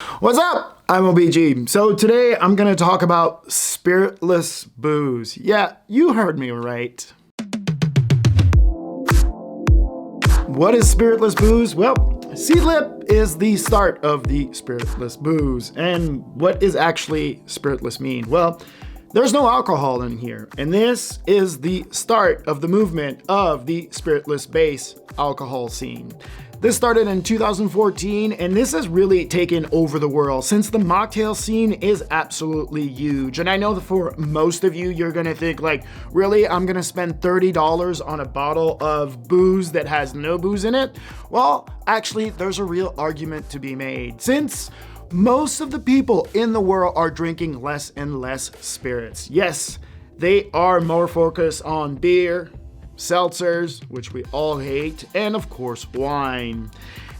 What's up? I'm IAMOBG. So today I'm going to talk about spiritless booze. Yeah, you heard me right. What is spiritless booze? Well, Seedlip is the start of the spiritless booze. And what is actually spiritless mean? Well, there's no alcohol in here, and this is the start of the movement of the spiritless base alcohol scene. This started in 2014, and this has really taken over the world since the mocktail scene is absolutely huge. And I know that for most of you, you're gonna think like, really, I'm gonna spend $30 on a bottle of booze that has no booze in it? Well, actually, there's a real argument to be made since most of the people in the world are drinking less and less spirits. Yes, they are more focused on beer, seltzers, which we all hate, and of course wine.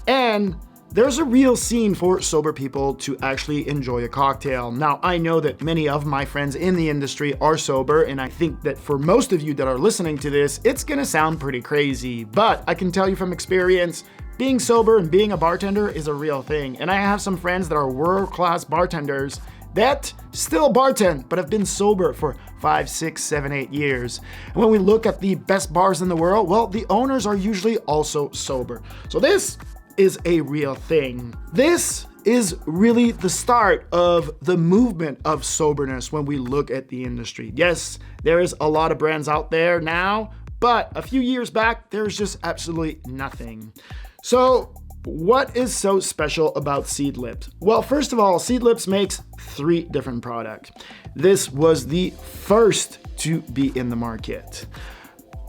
And there's a real scene for sober people to actually enjoy a cocktail. Now, I know that many of my friends in the industry are sober, and I think that for most of you that are listening to this, it's gonna sound pretty crazy, but I can tell you from experience, being sober and being a bartender is a real thing. And I have some friends that are world-class bartenders that still bartend, but have been sober for 5, 6, 7, 8 years. And when we look at the best bars in the world, well, the owners are usually also sober. So this is a real thing. This is really the start of the movement of soberness when we look at the industry. Yes, there is a lot of brands out there now, but a few years back, there was just absolutely nothing. So what is so special about Seedlip? Well, first of all, Seedlip makes 3 different products. This was the first to be in the market.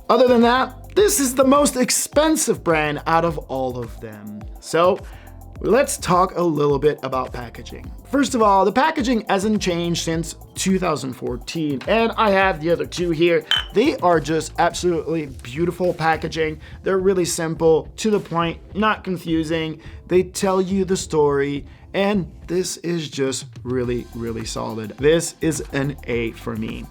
Other than that, this is the most expensive brand out of all of them. So let's talk a little bit about packaging. First of all, the packaging hasn't changed since 2014, and I have the other 2 here. They are just absolutely beautiful packaging. They're really simple, to the point, not confusing. They tell you the story, and this is just really, really solid. This is an A for me.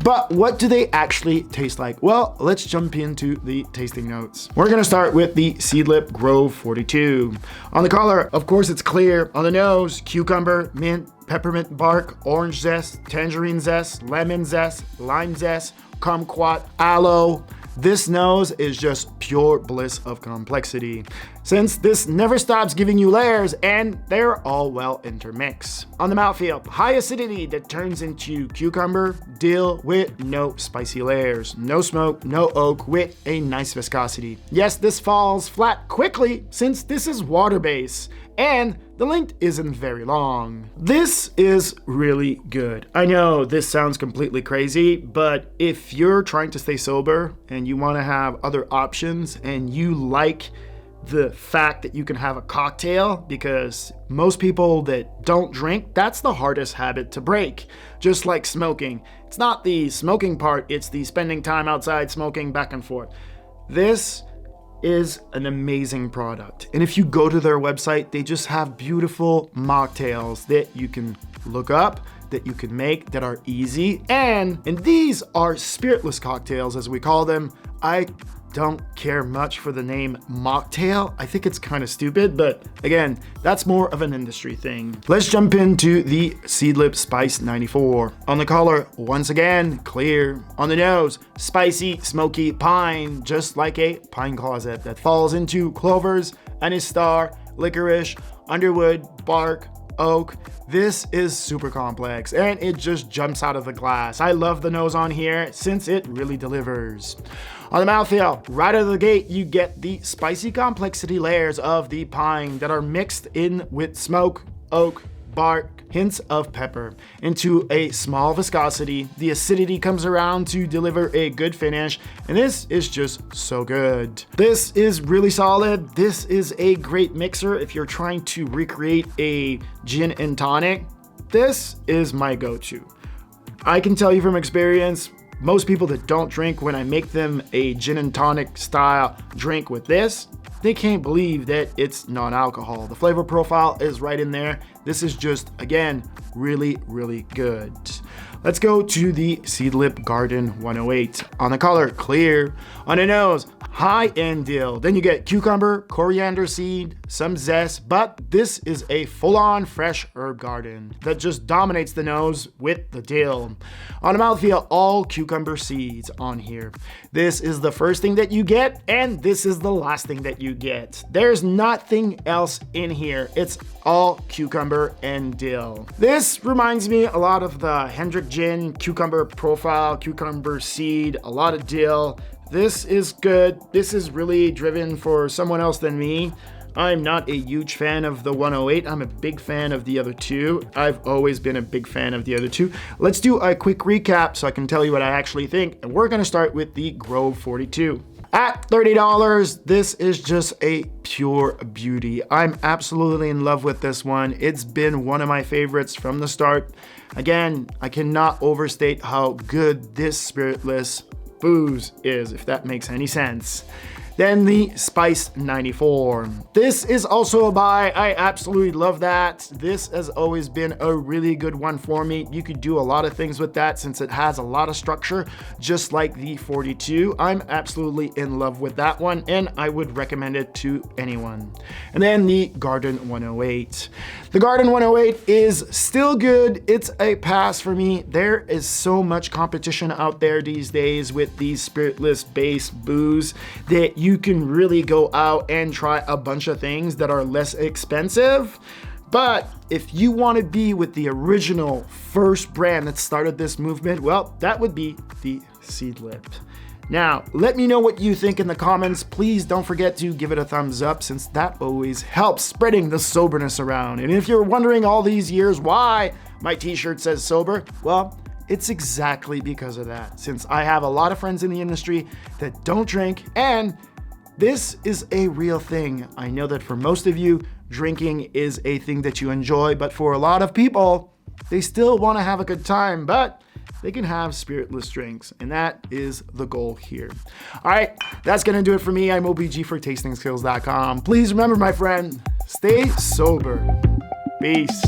But what do they actually taste like? Well, let's jump into the tasting notes. We're gonna start with the Seedlip Grove 42. On the color, of course, it's clear. On the nose, cucumber, mint, peppermint bark, orange zest, tangerine zest, lemon zest, lime zest, kumquat, aloe. This nose is just pure bliss of complexity, since this never stops giving you layers and they're all well intermixed. On the mouthfeel, high acidity that turns into cucumber, dill with no spicy layers, no smoke, no oak with a nice viscosity. Yes, this falls flat quickly since this is water-based, and the length isn't very long. This is really good. I know this sounds completely crazy, but if you're trying to stay sober and you want to have other options and you like the fact that you can have a cocktail, because most people that don't drink, that's the hardest habit to break. Just like smoking. It's not the smoking part, it's the spending time outside smoking back and forth. This is an amazing product. And if you go to their website, they just have beautiful mocktails that you can look up, that you can make, that are easy. And these are spiritless cocktails, as we call them. I don't care much for the name mocktail. I think it's kind of stupid, but again, that's more of an industry thing. Let's jump into the Seedlip Spice 94. On the color, once again, clear. On the nose, spicy, smoky pine, just like a pine closet that falls into clovers, anise star, licorice, underwood, bark, oak. This is super complex and it just jumps out of the glass. I love the nose on here since it really delivers. On the mouthfeel, right out of the gate, you get the spicy complexity layers of the pine that are mixed in with smoke, oak, bark, hints of pepper into a small viscosity. The acidity comes around to deliver a good finish, and this is just so good. This is really solid. This is a great mixer if you're trying to recreate a gin and tonic. This is my go-to. I can tell you from experience, most people that don't drink, when I make them a gin and tonic style drink with this, they can't believe that it's non-alcohol. The flavor profile is right in there. This is just, again, really, really good. Let's go to the Seedlip Garden 108. On the color, clear. On the nose, high-end dill. Then you get cucumber, coriander seed, some zest, but this is a full-on fresh herb garden that just dominates the nose with the dill. On the mouthfeel, all cucumber seeds on here. This is the first thing that you get, and this is the last thing that you get. There's nothing else in here. It's all cucumber and dill. This reminds me a lot of the Hendrick Gin cucumber profile, cucumber seed, a lot of dill. This is good. This is really driven for someone else than me. I'm not a huge fan of the 108. I'm a big fan of the other two. I've always been a big fan of the other two. Let's do a quick recap so I can tell you what I actually think. And we're gonna start with the Grove 42. At $30, this is just a pure beauty. I'm absolutely in love with this one. It's been one of my favorites from the start. Again, I cannot overstate how good this spiritless booze is, if that makes any sense. Then the Spice 94. This is also a buy. I absolutely love that. This has always been a really good one for me. You could do a lot of things with that since it has a lot of structure, just like the 42. I'm absolutely in love with that one, and I would recommend it to anyone. And then the Garden 108. The Garden 108 is still good. It's a pass for me. There is so much competition out there these days with these spiritless based booze that you can really go out and try a bunch of things that are less expensive. But if you want to be with the original first brand that started this movement, well, that would be the Seedlip. Now, let me know what you think in the comments. Please don't forget to give it a thumbs up, since that always helps spreading the soberness around. And if you're wondering all these years why my t-shirt says sober, well, it's exactly because of that, since I have a lot of friends in the industry that don't drink, and this is a real thing. I know that for most of you, drinking is a thing that you enjoy, but for a lot of people, they still want to have a good time, but they can have spiritless drinks, and that is the goal here. All right, that's gonna do it for me. I'm OBG for tastingskills.com. Please remember, my friend, stay sober. Peace.